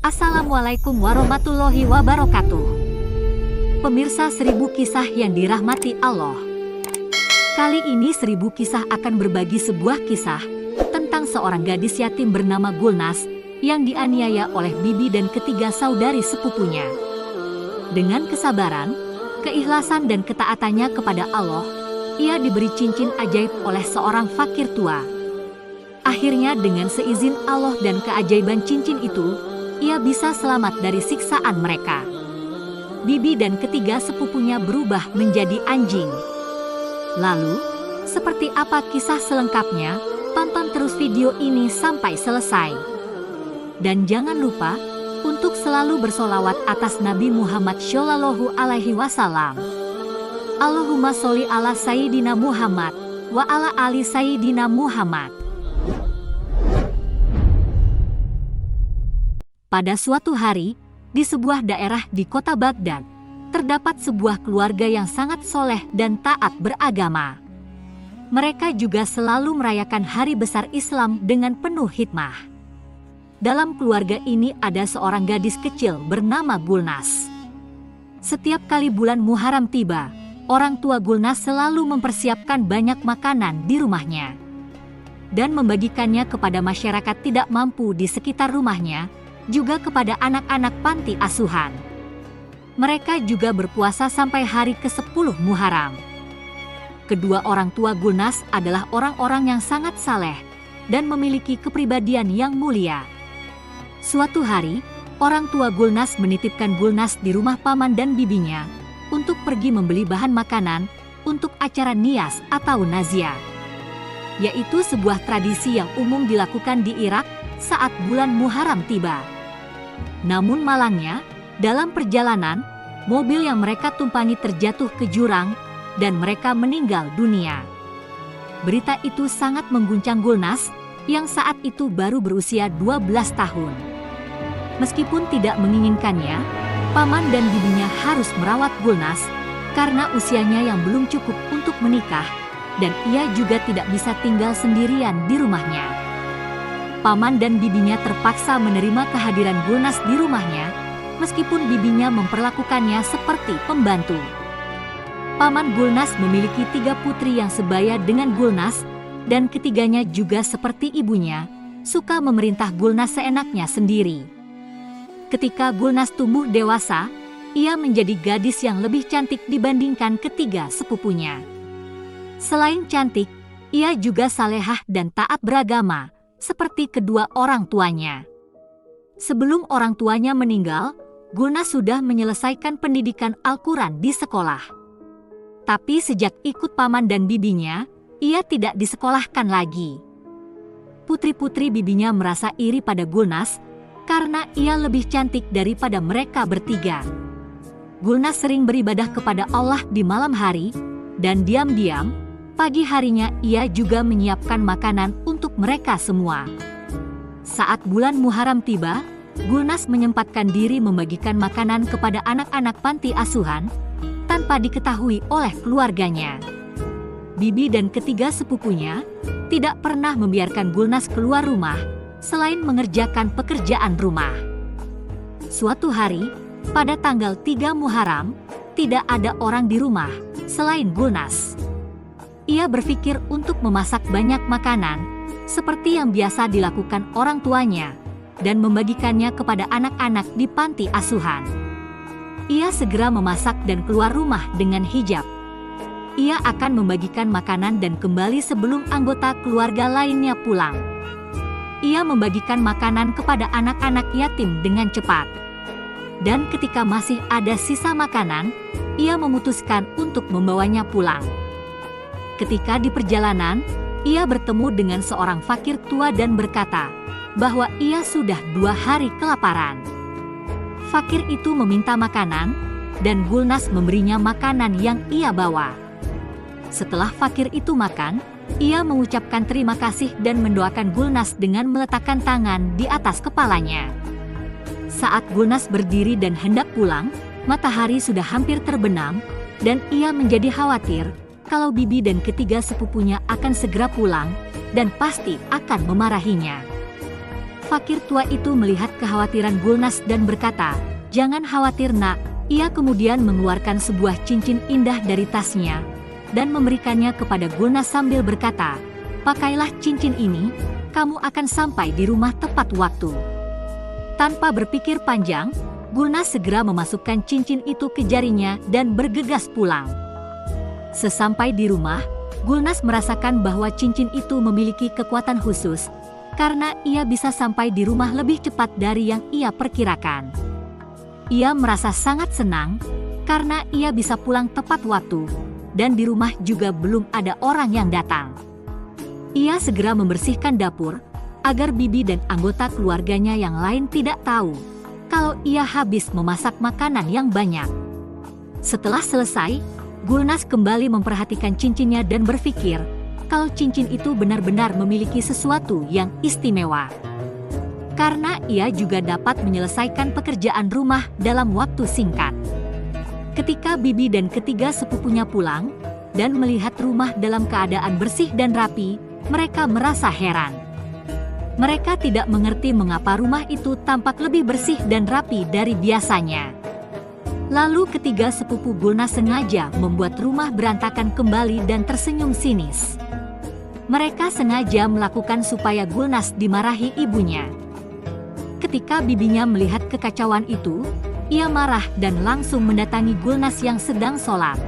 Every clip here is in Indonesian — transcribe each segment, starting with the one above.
Assalamualaikum warahmatullahi wabarakatuh. Pemirsa 1000 kisah yang dirahmati Allah. Kali ini 1000 kisah akan berbagi sebuah kisah tentang seorang gadis yatim bernama Gulnaz yang dianiaya oleh bibi dan ketiga saudari sepupunya. Dengan kesabaran, keikhlasan dan ketaatannya kepada Allah, ia diberi cincin ajaib oleh seorang fakir tua. Akhirnya dengan seizin Allah dan keajaiban cincin itu, ia bisa selamat dari siksaan mereka. Bibi dan ketiga sepupunya berubah menjadi anjing. Lalu, seperti apa kisah selengkapnya? Tonton terus video ini sampai selesai. Dan jangan lupa untuk selalu bersolawat atas Nabi Muhammad Shallallahu Alaihi Wasallam. Allahumma sholli ala Sayyidina Muhammad wa ala ali Sayyidina Muhammad. Pada suatu hari, di sebuah daerah di kota Baghdad, terdapat sebuah keluarga yang sangat soleh dan taat beragama. Mereka juga selalu merayakan hari besar Islam dengan penuh hikmah. Dalam keluarga ini ada seorang gadis kecil bernama Gulnaz. Setiap kali bulan Muharram tiba, orang tua Gulnaz selalu mempersiapkan banyak makanan di rumahnya dan membagikannya kepada masyarakat tidak mampu di sekitar rumahnya, juga kepada anak-anak panti asuhan. Mereka juga berpuasa sampai hari ke-10 Muharram. Kedua orang tua Gulnaz adalah orang-orang yang sangat saleh dan memiliki kepribadian yang mulia. Suatu hari, orang tua Gulnaz menitipkan Gulnaz di rumah paman dan bibinya untuk pergi membeli bahan makanan untuk acara nias atau nazia, yaitu sebuah tradisi yang umum dilakukan di Irak saat bulan Muharram tiba. Namun malangnya, dalam perjalanan, mobil yang mereka tumpangi terjatuh ke jurang dan mereka meninggal dunia. Berita itu sangat mengguncang Gulnaz yang saat itu baru berusia 12 tahun. Meskipun tidak menginginkannya, paman dan bibinya harus merawat Gulnaz karena usianya yang belum cukup untuk menikah dan ia juga tidak bisa tinggal sendirian di rumahnya. Paman dan bibinya terpaksa menerima kehadiran Gulnaz di rumahnya, meskipun bibinya memperlakukannya seperti pembantu. Paman Gulnaz memiliki 3 putri yang sebaya dengan Gulnaz, dan ketiganya juga seperti ibunya, suka memerintah Gulnaz seenaknya sendiri. Ketika Gulnaz tumbuh dewasa, ia menjadi gadis yang lebih cantik dibandingkan ketiga sepupunya. Selain cantik, ia juga salehah dan taat beragama, seperti kedua orang tuanya. Sebelum orang tuanya meninggal, Gulnaz sudah menyelesaikan pendidikan Al-Quran di sekolah. Tapi sejak ikut paman dan bibinya, ia tidak disekolahkan lagi. Putri-putri bibinya merasa iri pada Gulnaz karena ia lebih cantik daripada mereka bertiga. Gulnaz sering beribadah kepada Allah di malam hari, dan diam-diam, pagi harinya ia juga menyiapkan makanan untuk mereka semua. Saat bulan Muharram tiba, Gulnaz menyempatkan diri membagikan makanan kepada anak-anak panti asuhan tanpa diketahui oleh keluarganya. Bibi dan ketiga sepupunya tidak pernah membiarkan Gulnaz keluar rumah selain mengerjakan pekerjaan rumah. Suatu hari, pada tanggal 3 Muharram, tidak ada orang di rumah selain Gulnaz. Ia berpikir untuk memasak banyak makanan, seperti yang biasa dilakukan orang tuanya, dan membagikannya kepada anak-anak di panti asuhan. Ia segera memasak dan keluar rumah dengan hijab. Ia akan membagikan makanan dan kembali sebelum anggota keluarga lainnya pulang. Ia membagikan makanan kepada anak-anak yatim dengan cepat. Dan ketika masih ada sisa makanan, ia memutuskan untuk membawanya pulang. Ketika di perjalanan, ia bertemu dengan seorang fakir tua dan berkata bahwa ia sudah 2 hari kelaparan. Fakir itu meminta makanan, dan Gulnaz memberinya makanan yang ia bawa. Setelah fakir itu makan, ia mengucapkan terima kasih dan mendoakan Gulnaz dengan meletakkan tangan di atas kepalanya. Saat Gulnaz berdiri dan hendak pulang, matahari sudah hampir terbenam, dan ia menjadi khawatir kalau bibi dan ketiga sepupunya akan segera pulang dan pasti akan memarahinya. Fakir tua itu melihat kekhawatiran Gulnaz dan berkata, "Jangan khawatir nak." Ia kemudian mengeluarkan sebuah cincin indah dari tasnya dan memberikannya kepada Gulnaz sambil berkata, "Pakailah cincin ini, kamu akan sampai di rumah tepat waktu." Tanpa berpikir panjang, Gulnaz segera memasukkan cincin itu ke jarinya dan bergegas pulang. Sesampai di rumah, Gulnaz merasakan bahwa cincin itu memiliki kekuatan khusus, karena ia bisa sampai di rumah lebih cepat dari yang ia perkirakan. Ia merasa sangat senang, karena ia bisa pulang tepat waktu, dan di rumah juga belum ada orang yang datang. Ia segera membersihkan dapur, agar bibi dan anggota keluarganya yang lain tidak tahu kalau ia habis memasak makanan yang banyak. Setelah selesai, Gulnaz kembali memperhatikan cincinnya dan berpikir kalau cincin itu benar-benar memiliki sesuatu yang istimewa. Karena ia juga dapat menyelesaikan pekerjaan rumah dalam waktu singkat. Ketika bibi dan ketiga sepupunya pulang dan melihat rumah dalam keadaan bersih dan rapi, mereka merasa heran. Mereka tidak mengerti mengapa rumah itu tampak lebih bersih dan rapi dari biasanya. Lalu ketiga sepupu Gulnaz sengaja membuat rumah berantakan kembali dan tersenyum sinis. Mereka sengaja melakukan supaya Gulnaz dimarahi ibunya. Ketika bibinya melihat kekacauan itu, ia marah dan langsung mendatangi Gulnaz yang sedang sholat.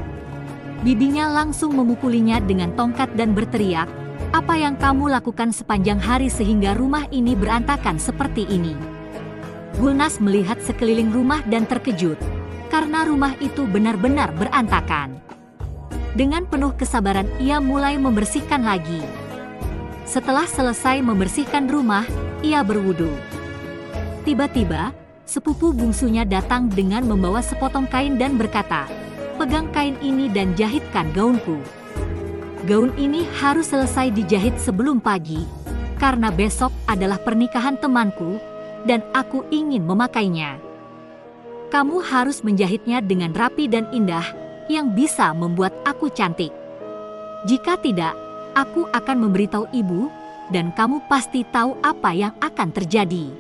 Bibinya langsung memukulinya dengan tongkat dan berteriak, "Apa yang kamu lakukan sepanjang hari sehingga rumah ini berantakan seperti ini?" Gulnaz melihat sekeliling rumah dan terkejut, karena rumah itu benar-benar berantakan. Dengan penuh kesabaran ia mulai membersihkan lagi. Setelah selesai membersihkan rumah, ia berwudu. Tiba-tiba, sepupu bungsunya datang dengan membawa sepotong kain dan berkata, "Pegang kain ini dan jahitkan gaunku. Gaun ini harus selesai dijahit sebelum pagi, karena besok adalah pernikahan temanku, dan aku ingin memakainya. Kamu harus menjahitnya dengan rapi dan indah, yang bisa membuat aku cantik. Jika tidak, aku akan memberitahu ibu, dan kamu pasti tahu apa yang akan terjadi."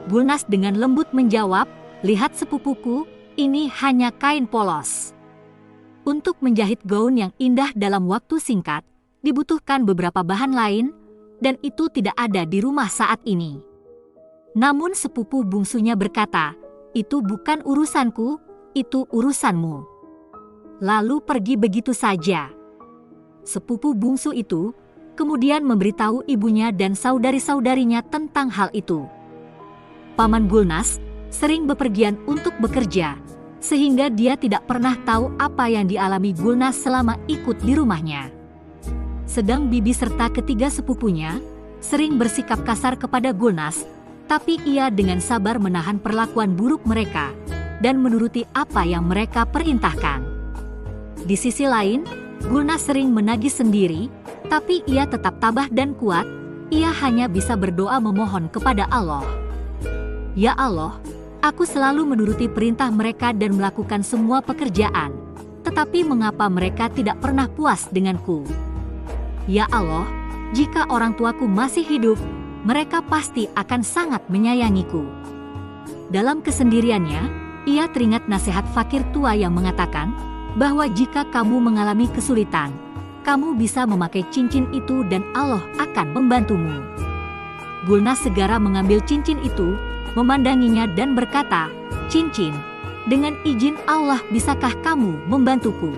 Gulnaz dengan lembut menjawab, "Lihat sepupuku, ini hanya kain polos." Untuk menjahit gaun yang indah dalam waktu singkat, dibutuhkan beberapa bahan lain, dan itu tidak ada di rumah saat ini. Namun sepupu bungsunya berkata, "Itu bukan urusanku, itu urusanmu." Lalu pergi begitu saja. Sepupu bungsu itu kemudian memberitahu ibunya dan saudari-saudarinya tentang hal itu. Paman Gulnaz sering bepergian untuk bekerja, sehingga dia tidak pernah tahu apa yang dialami Gulnaz selama ikut di rumahnya. Sedang bibi serta ketiga sepupunya sering bersikap kasar kepada Gulnaz, tapi ia dengan sabar menahan perlakuan buruk mereka dan menuruti apa yang mereka perintahkan. Di sisi lain, Gulnaz sering menagih sendiri, tapi ia tetap tabah dan kuat. Ia hanya bisa berdoa memohon kepada Allah. "Ya Allah, aku selalu menuruti perintah mereka dan melakukan semua pekerjaan, tetapi mengapa mereka tidak pernah puas denganku? Ya Allah, jika orang tuaku masih hidup, mereka pasti akan sangat menyayangiku." Dalam kesendiriannya, ia teringat nasihat fakir tua yang mengatakan bahwa jika kamu mengalami kesulitan, kamu bisa memakai cincin itu dan Allah akan membantumu. Gulnaz segera mengambil cincin itu, memandanginya dan berkata, "Cincin, dengan izin Allah bisakah kamu membantuku?"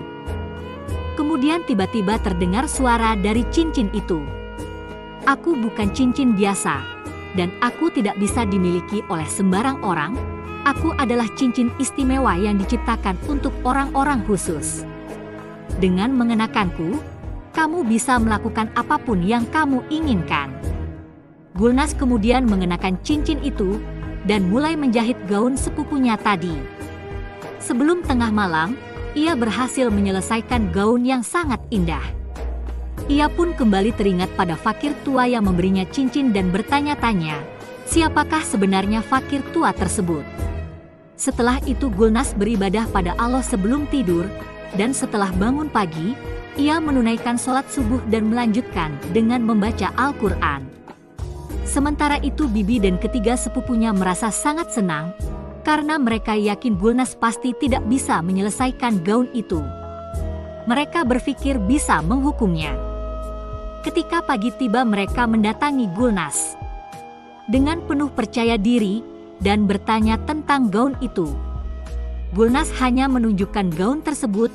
Kemudian tiba-tiba terdengar suara dari cincin itu. "Aku bukan cincin biasa, dan aku tidak bisa dimiliki oleh sembarang orang. Aku adalah cincin istimewa yang diciptakan untuk orang-orang khusus. Dengan mengenakanku, kamu bisa melakukan apapun yang kamu inginkan." Gulnaz kemudian mengenakan cincin itu dan mulai menjahit gaun sepupunya tadi. Sebelum tengah malam, ia berhasil menyelesaikan gaun yang sangat indah. Ia pun kembali teringat pada fakir tua yang memberinya cincin dan bertanya-tanya, siapakah sebenarnya fakir tua tersebut. Setelah itu Gulnaz beribadah pada Allah sebelum tidur, dan setelah bangun pagi, ia menunaikan sholat subuh dan melanjutkan dengan membaca Al-Quran. Sementara itu Bibi dan ketiga sepupunya merasa sangat senang, karena mereka yakin Gulnas pasti tidak bisa menyelesaikan gaun itu. Mereka berpikir bisa menghukumnya. Ketika pagi tiba mereka mendatangi Gulnas dengan penuh percaya diri dan bertanya tentang gaun itu. Gulnas hanya menunjukkan gaun tersebut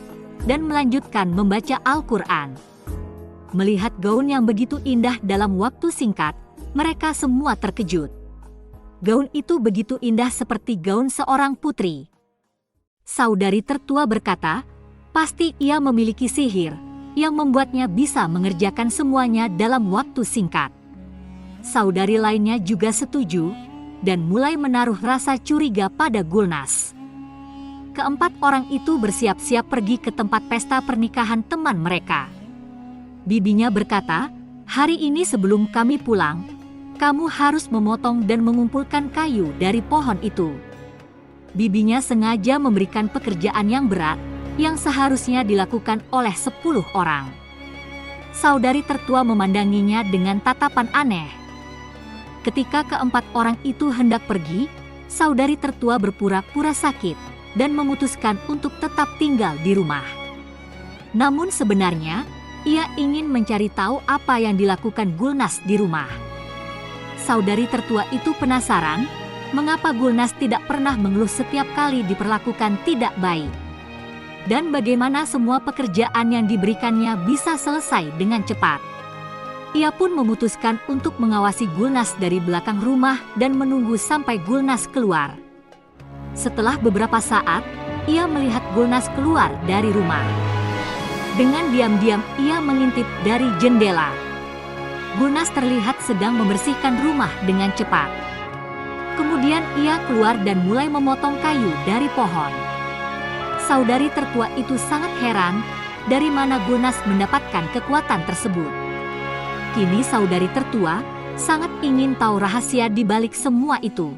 dan melanjutkan membaca Al-Quran. Melihat gaun yang begitu indah dalam waktu singkat, mereka semua terkejut. Gaun itu begitu indah seperti gaun seorang putri. Saudari tertua berkata, pasti ia memiliki sihir yang membuatnya bisa mengerjakan semuanya dalam waktu singkat. Saudari lainnya juga setuju dan mulai menaruh rasa curiga pada Gulnas. Keempat orang itu bersiap-siap pergi ke tempat pesta pernikahan teman mereka. Bibinya berkata, hari ini sebelum kami pulang, kamu harus memotong dan mengumpulkan kayu dari pohon itu. Bibinya sengaja memberikan pekerjaan yang berat, yang seharusnya dilakukan oleh 10 orang. Saudari tertua memandanginya dengan tatapan aneh. Ketika keempat orang itu hendak pergi, saudari tertua berpura-pura sakit dan memutuskan untuk tetap tinggal di rumah. Namun sebenarnya, ia ingin mencari tahu apa yang dilakukan Gulnas di rumah. Saudari tertua itu penasaran, mengapa Gulnas tidak pernah mengeluh setiap kali diperlakukan tidak baik. Dan bagaimana semua pekerjaan yang diberikannya bisa selesai dengan cepat. Ia pun memutuskan untuk mengawasi Gulnas dari belakang rumah dan menunggu sampai Gulnas keluar. Setelah beberapa saat, ia melihat Gulnas keluar dari rumah. Dengan diam-diam ia mengintip dari jendela. Gulnas terlihat sedang membersihkan rumah dengan cepat. Kemudian ia keluar dan mulai memotong kayu dari pohon. Saudari tertua itu sangat heran, dari mana Gulnas mendapatkan kekuatan tersebut. Kini saudari tertua sangat ingin tahu rahasia di balik semua itu.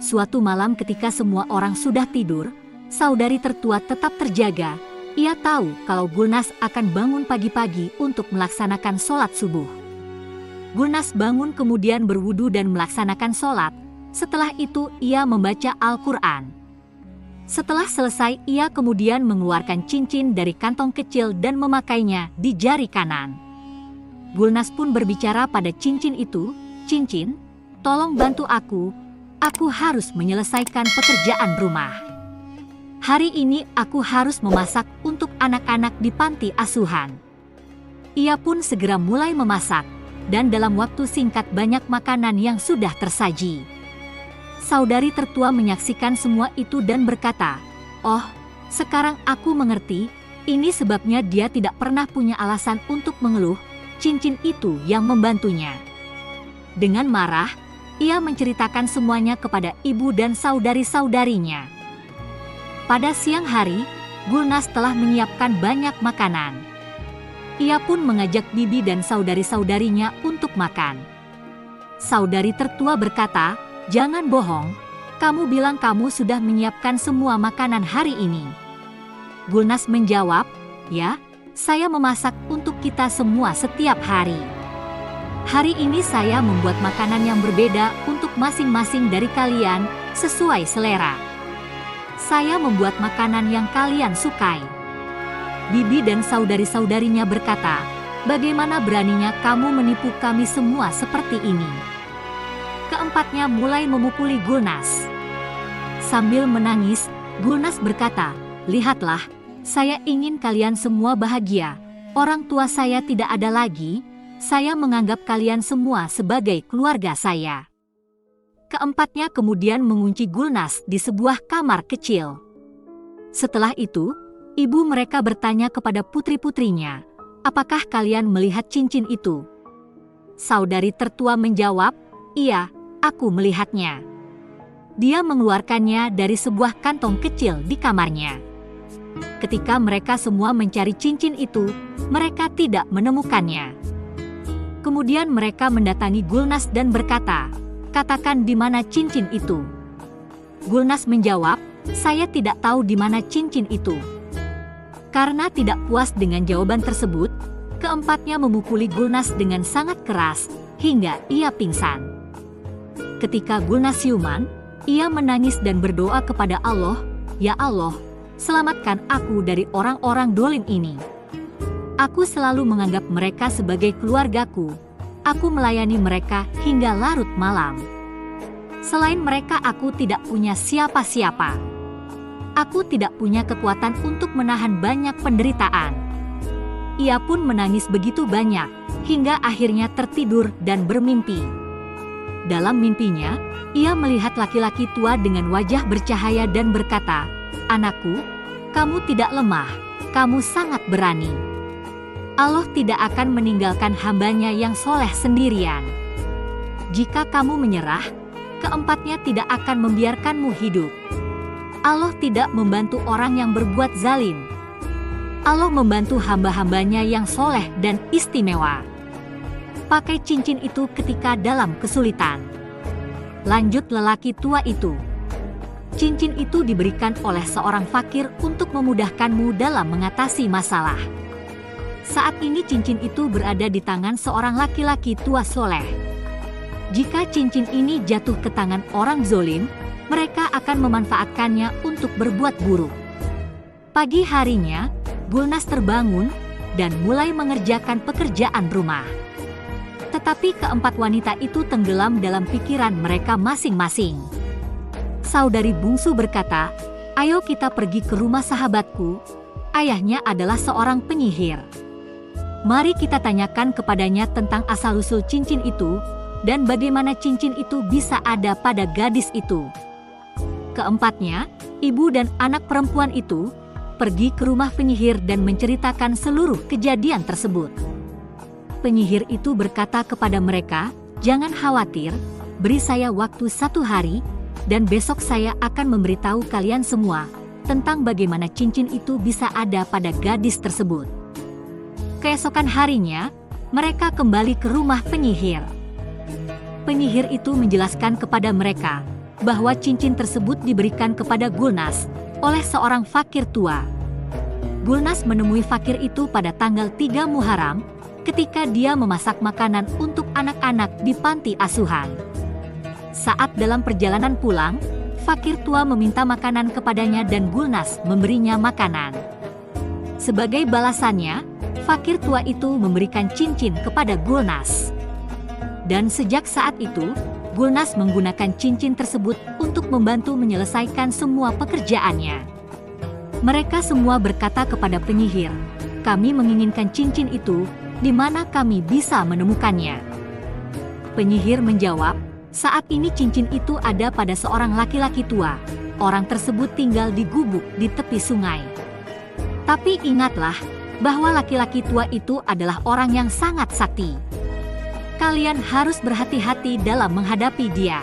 Suatu malam ketika semua orang sudah tidur, saudari tertua tetap terjaga. Ia tahu kalau Gulnas akan bangun pagi-pagi untuk melaksanakan sholat subuh. Gulnas bangun kemudian berwudu dan melaksanakan sholat. Setelah itu ia membaca Al-Quran. Setelah selesai ia kemudian mengeluarkan cincin dari kantong kecil dan memakainya di jari kanan. Gulnas pun berbicara pada cincin itu, "Cincin, tolong bantu aku harus menyelesaikan pekerjaan rumah. Hari ini aku harus memasak untuk anak-anak di panti asuhan." Ia pun segera mulai memasak. Dan dalam waktu singkat banyak makanan yang sudah tersaji. Saudari tertua menyaksikan semua itu dan berkata, "Oh, sekarang aku mengerti, ini sebabnya dia tidak pernah punya alasan untuk mengeluh, cincin itu yang membantunya." Dengan marah, ia menceritakan semuanya kepada ibu dan saudari-saudarinya. Pada siang hari, Gulnas telah menyiapkan banyak makanan. Ia pun mengajak bibi dan saudari-saudarinya untuk makan. Saudari tertua berkata, "Jangan bohong, kamu bilang kamu sudah menyiapkan semua makanan hari ini." Gulnas menjawab, "Ya, saya memasak untuk kita semua setiap hari. Hari ini saya membuat makanan yang berbeda untuk masing-masing dari kalian sesuai selera. Saya membuat makanan yang kalian sukai." Bibi dan saudari-saudarinya berkata, "Bagaimana beraninya kamu menipu kami semua seperti ini?" Keempatnya mulai memukuli Gulnas. Sambil menangis, Gulnas berkata, "Lihatlah, saya ingin kalian semua bahagia. Orang tua saya tidak ada lagi, saya menganggap kalian semua sebagai keluarga saya." Keempatnya kemudian mengunci Gulnas di sebuah kamar kecil. Setelah itu, ibu mereka bertanya kepada putri-putrinya, "Apakah kalian melihat cincin itu?" Saudari tertua menjawab, "Iya, aku melihatnya." Dia mengeluarkannya dari sebuah kantong kecil di kamarnya. Ketika mereka semua mencari cincin itu, mereka tidak menemukannya. Kemudian mereka mendatangi Gulnas dan berkata, "Katakan di mana cincin itu." Gulnas menjawab, "Saya tidak tahu di mana cincin itu." Karena tidak puas dengan jawaban tersebut, keempatnya memukuli Gulnas dengan sangat keras, hingga ia pingsan. Ketika Gulnas siuman, ia menangis dan berdoa kepada Allah, "Ya Allah, selamatkan aku dari orang-orang dolim ini. Aku selalu menganggap mereka sebagai keluargaku. Aku melayani mereka hingga larut malam. Selain mereka aku tidak punya siapa-siapa. Aku tidak punya kekuatan untuk menahan banyak penderitaan." Ia pun menangis begitu banyak, hingga akhirnya tertidur dan bermimpi. Dalam mimpinya, ia melihat laki-laki tua dengan wajah bercahaya dan berkata, "Anakku, kamu tidak lemah, kamu sangat berani. Allah tidak akan meninggalkan hambanya yang soleh sendirian. Jika kamu menyerah, keempatnya tidak akan membiarkanmu hidup. Allah tidak membantu orang yang berbuat zalim. Allah membantu hamba-hambanya yang soleh dan istimewa. Pakai cincin itu ketika dalam kesulitan." Lanjut lelaki tua itu, "Cincin itu diberikan oleh seorang fakir untuk memudahkanmu dalam mengatasi masalah. Saat ini cincin itu berada di tangan seorang laki-laki tua soleh. Jika cincin ini jatuh ke tangan orang zolim, mereka akan memanfaatkannya untuk berbuat buruk." Pagi harinya, Gulnas terbangun dan mulai mengerjakan pekerjaan rumah. Tetapi keempat wanita itu tenggelam dalam pikiran mereka masing-masing. Saudari bungsu berkata, "Ayo kita pergi ke rumah sahabatku. Ayahnya adalah seorang penyihir. Mari kita tanyakan kepadanya tentang asal-usul cincin itu dan bagaimana cincin itu bisa ada pada gadis itu." Keempatnya, ibu dan anak perempuan itu, pergi ke rumah penyihir dan menceritakan seluruh kejadian tersebut. Penyihir itu berkata kepada mereka, "Jangan khawatir, beri saya waktu 1 hari, dan besok saya akan memberitahu kalian semua tentang bagaimana cincin itu bisa ada pada gadis tersebut." Keesokan harinya, mereka kembali ke rumah penyihir. Penyihir itu menjelaskan kepada mereka bahwa cincin tersebut diberikan kepada Gulnas oleh seorang fakir tua. Gulnas menemui fakir itu pada tanggal 3 Muharram, ketika dia memasak makanan untuk anak-anak di panti asuhan. Saat dalam perjalanan pulang, fakir tua meminta makanan kepadanya dan Gulnas memberinya makanan. Sebagai balasannya, fakir tua itu memberikan cincin kepada Gulnas. Dan sejak saat itu, Gulnas menggunakan cincin tersebut untuk membantu menyelesaikan semua pekerjaannya. Mereka semua berkata kepada penyihir, "Kami menginginkan cincin itu, di mana kami bisa menemukannya?" Penyihir menjawab, "Saat ini cincin itu ada pada seorang laki-laki tua. Orang tersebut tinggal di gubuk di tepi sungai. Tapi ingatlah bahwa laki-laki tua itu adalah orang yang sangat sakti. Kalian harus berhati-hati dalam menghadapi dia.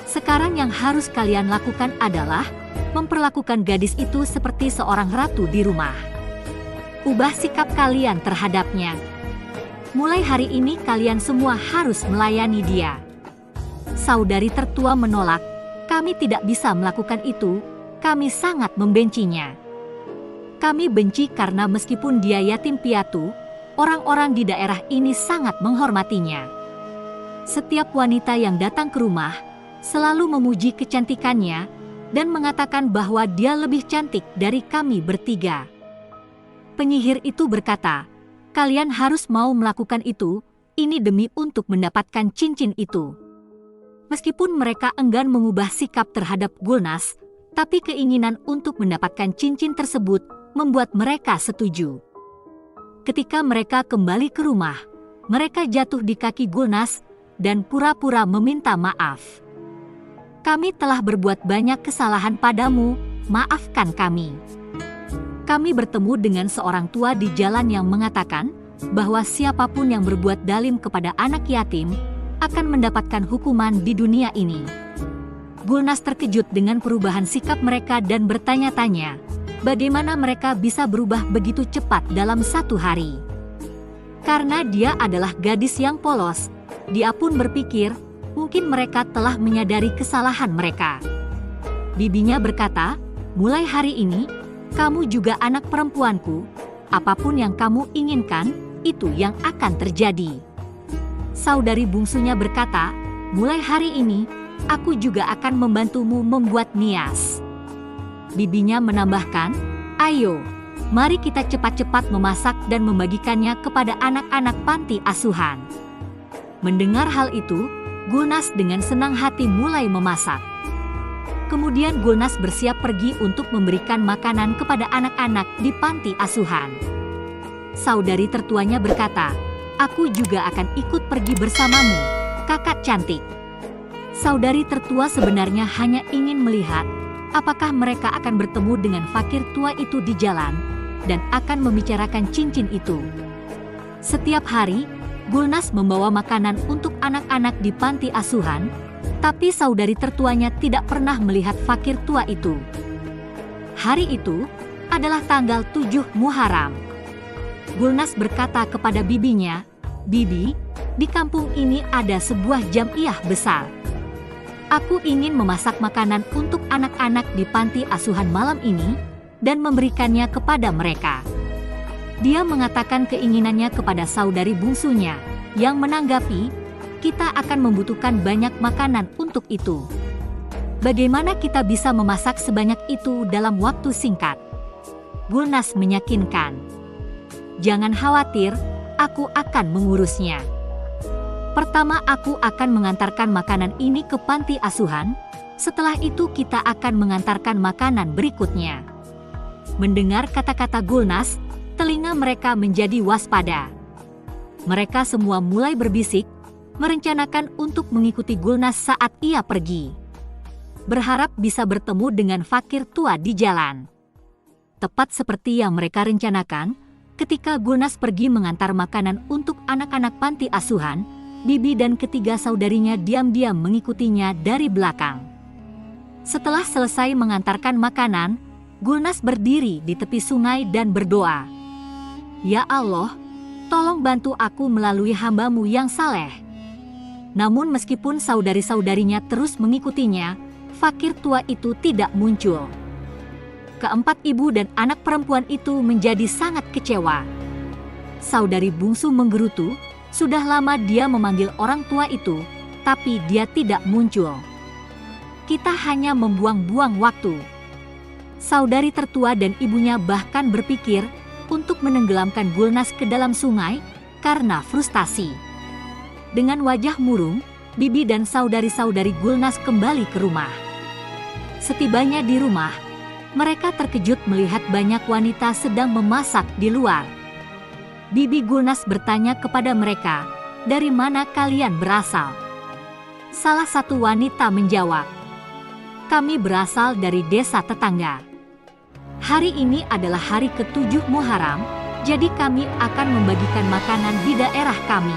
Sekarang yang harus kalian lakukan adalah memperlakukan gadis itu seperti seorang ratu di rumah. Ubah sikap kalian terhadapnya. Mulai hari ini kalian semua harus melayani dia." Saudari tertua menolak, "Kami tidak bisa melakukan itu, kami sangat membencinya. Kami benci karena meskipun dia yatim piatu, orang-orang di daerah ini sangat menghormatinya. Setiap wanita yang datang ke rumah selalu memuji kecantikannya dan mengatakan bahwa dia lebih cantik dari kami bertiga." Penyihir itu berkata, "Kalian harus mau melakukan itu, ini demi untuk mendapatkan cincin itu." Meskipun mereka enggan mengubah sikap terhadap Gulnas, tapi keinginan untuk mendapatkan cincin tersebut membuat mereka setuju. Ketika mereka kembali ke rumah, mereka jatuh di kaki Gulnas dan pura-pura meminta maaf. "Kami telah berbuat banyak kesalahan padamu, maafkan kami." Kami bertemu dengan seorang tua di jalan yang mengatakan bahwa siapapun yang berbuat zalim kepada anak yatim akan mendapatkan hukuman di dunia ini. Gulnas terkejut dengan perubahan sikap mereka dan bertanya-tanya, bagaimana mereka bisa berubah begitu cepat dalam 1 hari. Karena dia adalah gadis yang polos, dia pun berpikir mungkin mereka telah menyadari kesalahan mereka. Bibinya berkata, "Mulai hari ini, kamu juga anak perempuanku. Apapun yang kamu inginkan, itu yang akan terjadi." Saudari bungsunya berkata, "Mulai hari ini, aku juga akan membantumu membuat nias." Bibinya menambahkan, "Ayo, mari kita cepat-cepat memasak dan membagikannya kepada anak-anak panti asuhan." Mendengar hal itu, Gulnas dengan senang hati mulai memasak. Kemudian Gulnas bersiap pergi untuk memberikan makanan kepada anak-anak di panti asuhan. Saudari tertuanya berkata, "Aku juga akan ikut pergi bersamamu, kakak cantik." Saudari tertua sebenarnya hanya ingin melihat apakah mereka akan bertemu dengan fakir tua itu di jalan dan akan membicarakan cincin itu. Setiap hari, Gulnas membawa makanan untuk anak-anak di panti asuhan, tapi saudari tertuanya tidak pernah melihat fakir tua itu. Hari itu adalah tanggal 7 Muharram. Gulnas berkata kepada bibinya, "Bibi, di kampung ini ada sebuah jamiah besar. Aku ingin memasak makanan untuk anak-anak di panti asuhan malam ini dan memberikannya kepada mereka." Dia mengatakan keinginannya kepada saudari bungsunya, yang menanggapi, "Kita akan membutuhkan banyak makanan untuk itu. Bagaimana kita bisa memasak sebanyak itu dalam waktu singkat?" Gulnas meyakinkan, "Jangan khawatir, aku akan mengurusnya. Pertama aku akan mengantarkan makanan ini ke panti asuhan, setelah itu kita akan mengantarkan makanan berikutnya." Mendengar kata-kata Gulnas, telinga mereka menjadi waspada. Mereka semua mulai berbisik, merencanakan untuk mengikuti Gulnas saat ia pergi. Berharap bisa bertemu dengan fakir tua di jalan. Tepat seperti yang mereka rencanakan, ketika Gulnas pergi mengantar makanan untuk anak-anak panti asuhan, bibi dan ketiga saudarinya diam-diam mengikutinya dari belakang. Setelah selesai mengantarkan makanan, Gulnas berdiri di tepi sungai dan berdoa, "Ya Allah, tolong bantu aku melalui hamba-Mu yang saleh." Namun meskipun saudari-saudarinya terus mengikutinya, fakir tua itu tidak muncul. Keempat ibu dan anak perempuan itu menjadi sangat kecewa. Saudari bungsu menggerutu, sudah lama dia memanggil orang tua itu, tapi dia tidak muncul. "Kita hanya membuang-buang waktu." Saudari tertua dan ibunya bahkan berpikir untuk menenggelamkan Gulnas ke dalam sungai karena frustasi. Dengan wajah murung, bibi dan saudari-saudari Gulnas kembali ke rumah. Setibanya di rumah, mereka terkejut melihat banyak wanita sedang memasak di luar. Bibi Gulnas bertanya kepada mereka, "Dari mana kalian berasal?" Salah satu wanita menjawab, "Kami berasal dari desa tetangga. Hari ini adalah hari ke-7 Muharram, jadi kami akan membagikan makanan di daerah kami."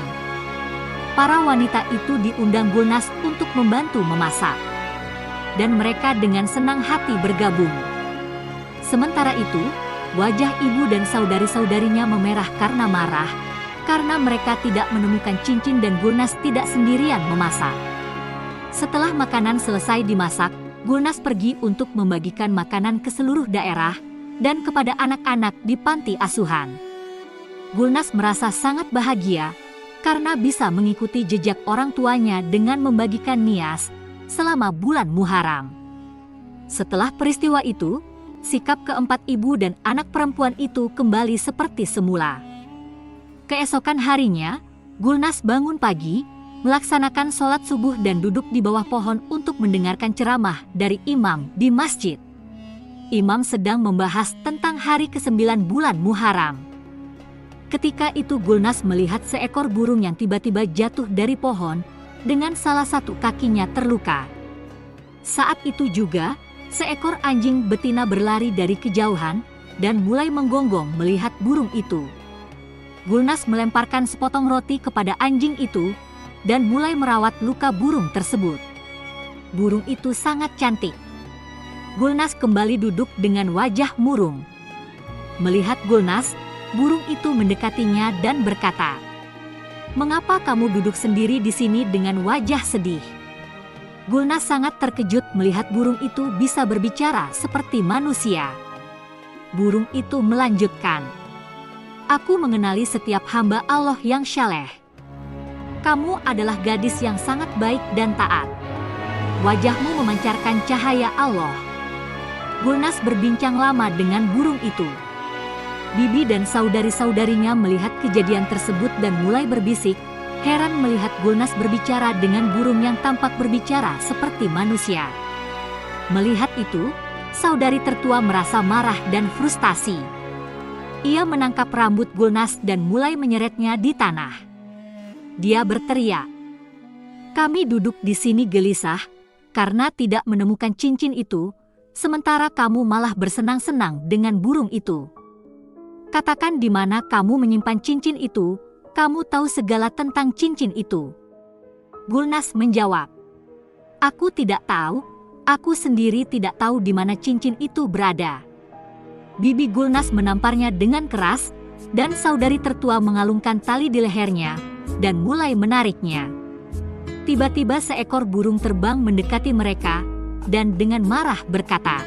Para wanita itu diundang Gulnas untuk membantu memasak, dan mereka dengan senang hati bergabung. Sementara itu, wajah ibu dan saudari-saudarinya memerah karena marah, karena mereka tidak menemukan cincin dan Gulnas tidak sendirian memasak. Setelah makanan selesai dimasak, Gulnas pergi untuk membagikan makanan ke seluruh daerah dan kepada anak-anak di panti asuhan. Gulnas merasa sangat bahagia karena bisa mengikuti jejak orang tuanya dengan membagikan nias selama bulan Muharram. Setelah peristiwa itu, sikap keempat ibu dan anak perempuan itu kembali seperti semula. Keesokan harinya, Gulnas bangun pagi, melaksanakan sholat subuh dan duduk di bawah pohon untuk mendengarkan ceramah dari imam di masjid. Imam sedang membahas tentang hari ke-9 bulan Muharram. Ketika itu Gulnas melihat seekor burung yang tiba-tiba jatuh dari pohon dengan salah satu kakinya terluka. Saat itu juga, seekor anjing betina berlari dari kejauhan dan mulai menggonggong melihat burung itu. Gulnas melemparkan sepotong roti kepada anjing itu dan mulai merawat luka burung tersebut. Burung itu sangat cantik. Gulnas kembali duduk dengan wajah murung. Melihat Gulnas, burung itu mendekatinya dan berkata, "Mengapa kamu duduk sendiri di sini dengan wajah sedih?" Gulnas sangat terkejut melihat burung itu bisa berbicara seperti manusia. Burung itu melanjutkan, "Aku mengenali setiap hamba Allah yang syaleh. Kamu adalah gadis yang sangat baik dan taat. Wajahmu memancarkan cahaya Allah. Gulnas berbincang lama dengan burung itu. Bibi dan saudari-saudarinya melihat kejadian tersebut dan mulai berbisik, heran melihat Gulnas berbicara dengan burung yang tampak berbicara seperti manusia. Melihat itu, saudari tertua merasa marah dan frustasi. Ia menangkap rambut Gulnas dan mulai menyeretnya di tanah. Dia berteriak, "Kami duduk di sini gelisah karena tidak menemukan cincin itu, sementara kamu malah bersenang-senang dengan burung itu. Katakan di mana kamu menyimpan cincin itu, kamu tahu segala tentang cincin itu." Gulnas menjawab, "Aku tidak tahu, aku sendiri tidak tahu di mana cincin itu berada." Bibi Gulnas menamparnya dengan keras, dan saudari tertua mengalungkan tali di lehernya dan mulai menariknya. Tiba-tiba seekor burung terbang mendekati mereka, dan dengan marah berkata,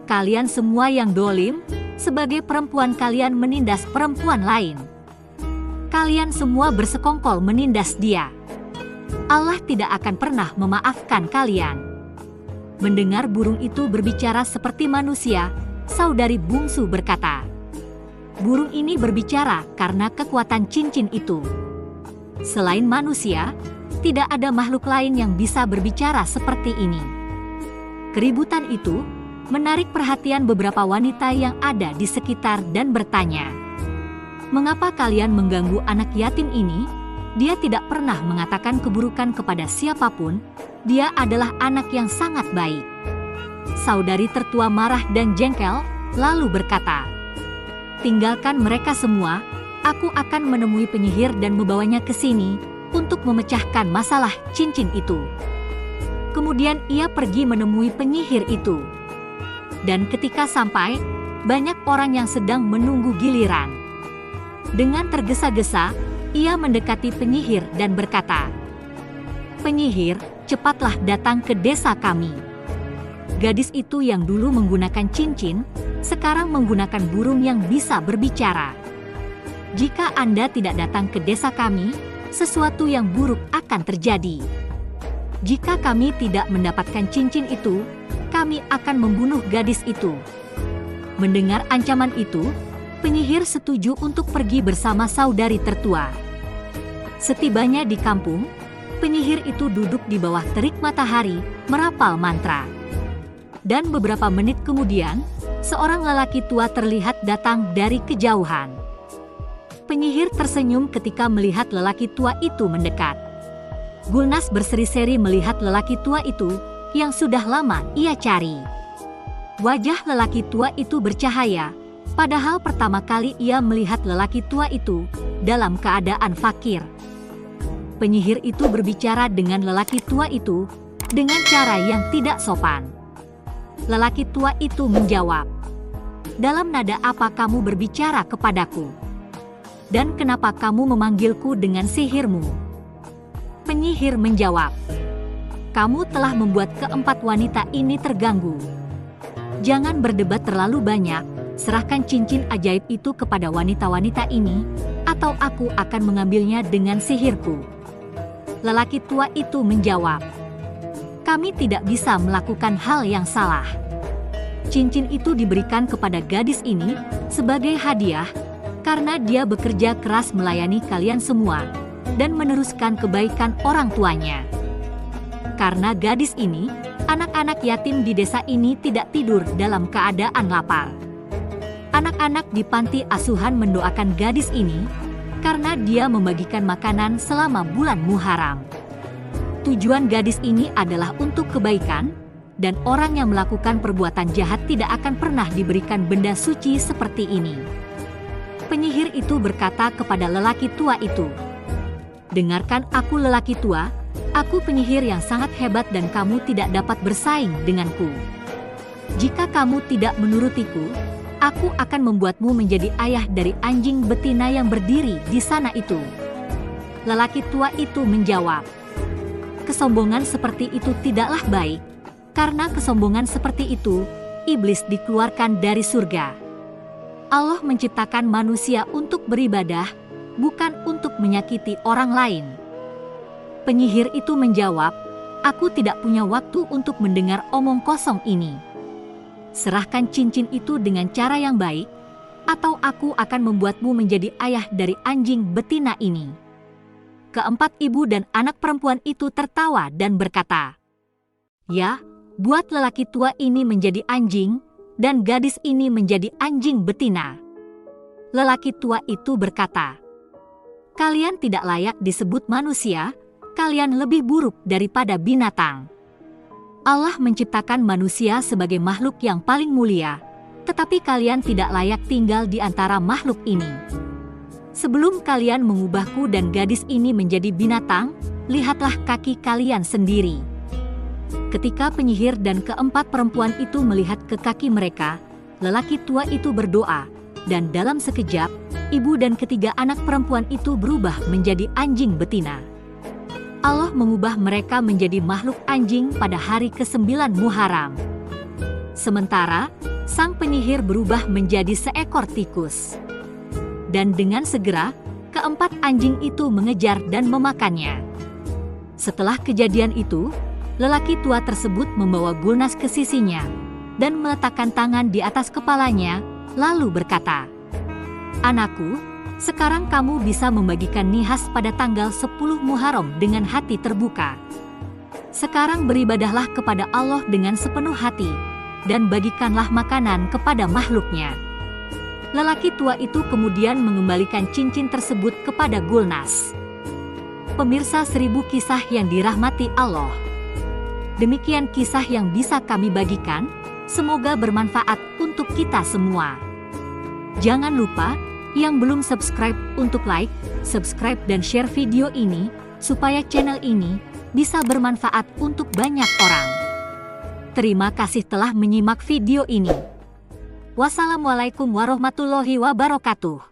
"Kalian semua yang dolim, sebagai perempuan kalian menindas perempuan lain. Kalian semua bersekongkol menindas dia. Allah tidak akan pernah memaafkan kalian." Mendengar burung itu berbicara seperti manusia, saudari bungsu berkata, "Burung ini berbicara karena kekuatan cincin itu. Selain manusia, tidak ada makhluk lain yang bisa berbicara seperti ini." Keributan itu menarik perhatian beberapa wanita yang ada di sekitar dan bertanya, "Mengapa kalian mengganggu anak yatim ini? Dia tidak pernah mengatakan keburukan kepada siapapun. Dia adalah anak yang sangat baik." Saudari tertua marah dan jengkel, lalu berkata, "Tinggalkan mereka semua, aku akan menemui penyihir dan membawanya ke sini untuk memecahkan masalah cincin itu." Kemudian ia pergi menemui penyihir itu. Dan ketika sampai, banyak orang yang sedang menunggu giliran. Dengan tergesa-gesa, ia mendekati penyihir dan berkata, "Penyihir, cepatlah datang ke desa kami." Gadis itu yang dulu menggunakan cincin, sekarang menggunakan burung yang bisa berbicara. "Jika Anda tidak datang ke desa kami, sesuatu yang buruk akan terjadi. Jika kami tidak mendapatkan cincin itu, kami akan membunuh gadis itu." Mendengar ancaman itu, penyihir setuju untuk pergi bersama saudari tertua. Setibanya di kampung, penyihir itu duduk di bawah terik matahari, merapal mantra. Dan beberapa menit kemudian, seorang lelaki tua terlihat datang dari kejauhan. Penyihir tersenyum ketika melihat lelaki tua itu mendekat. Gulnas berseri-seri melihat lelaki tua itu yang sudah lama ia cari. Wajah lelaki tua itu bercahaya, padahal pertama kali ia melihat lelaki tua itu dalam keadaan fakir. Penyihir itu berbicara dengan lelaki tua itu dengan cara yang tidak sopan. Lelaki tua itu menjawab, "Dalam nada apa kamu berbicara kepadaku? Dan kenapa kamu memanggilku dengan sihirmu?" Penyihir menjawab, "Kamu telah membuat keempat wanita ini terganggu. Jangan berdebat terlalu banyak, serahkan cincin ajaib itu kepada wanita-wanita ini, atau aku akan mengambilnya dengan sihirku." Lelaki tua itu menjawab, "Kami tidak bisa melakukan hal yang salah. Cincin itu diberikan kepada gadis ini sebagai hadiah, karena dia bekerja keras melayani kalian semua dan meneruskan kebaikan orang tuanya. Karena gadis ini, anak-anak yatim di desa ini tidak tidur dalam keadaan lapar. Anak-anak di panti asuhan mendoakan gadis ini karena dia membagikan makanan selama bulan Muharram. Tujuan gadis ini adalah untuk kebaikan, dan orang yang melakukan perbuatan jahat tidak akan pernah diberikan benda suci seperti ini." Penyihir itu berkata kepada lelaki tua itu, "Dengarkan aku lelaki tua, aku penyihir yang sangat hebat dan kamu tidak dapat bersaing denganku. Jika kamu tidak menurutiku, aku akan membuatmu menjadi ayah dari anjing betina yang berdiri di sana itu." Lelaki tua itu menjawab, "Kesombongan seperti itu tidaklah baik, karena kesombongan seperti itu, iblis dikeluarkan dari surga. Allah menciptakan manusia untuk beribadah, bukan untuk menyakiti orang lain." Penyihir itu menjawab, "Aku tidak punya waktu untuk mendengar omong kosong ini. Serahkan cincin itu dengan cara yang baik, atau aku akan membuatmu menjadi ayah dari anjing betina ini." Keempat ibu dan anak perempuan itu tertawa dan berkata, "Ya, buat lelaki tua ini menjadi anjing, dan gadis ini menjadi anjing betina." Lelaki tua itu berkata, "Kalian tidak layak disebut manusia, kalian lebih buruk daripada binatang. Allah menciptakan manusia sebagai makhluk yang paling mulia, tetapi kalian tidak layak tinggal di antara makhluk ini. Sebelum kalian mengubahku dan gadis ini menjadi binatang, lihatlah kaki kalian sendiri." Ketika penyihir dan keempat perempuan itu melihat ke kaki mereka, lelaki tua itu berdoa, dan dalam sekejap, ibu dan ketiga anak perempuan itu berubah menjadi anjing betina. Allah mengubah mereka menjadi makhluk anjing pada hari ke-9 Muharram. Sementara, sang penyihir berubah menjadi seekor tikus. Dan dengan segera, keempat anjing itu mengejar dan memakannya. Setelah kejadian itu, lelaki tua tersebut membawa Gulnas ke sisinya dan meletakkan tangan di atas kepalanya, lalu berkata, "Anakku, sekarang kamu bisa membagikan nihas pada tanggal 10 Muharram dengan hati terbuka. Sekarang beribadahlah kepada Allah dengan sepenuh hati, dan bagikanlah makanan kepada makhluknya." Lelaki tua itu kemudian mengembalikan cincin tersebut kepada Gulnas. Pemirsa 1000 kisah yang dirahmati Allah. Demikian kisah yang bisa kami bagikan, semoga bermanfaat untuk kita semua. Jangan lupa, yang belum subscribe untuk like, subscribe dan share video ini, supaya channel ini bisa bermanfaat untuk banyak orang. Terima kasih telah menyimak video ini. Wassalamualaikum warahmatullahi wabarakatuh.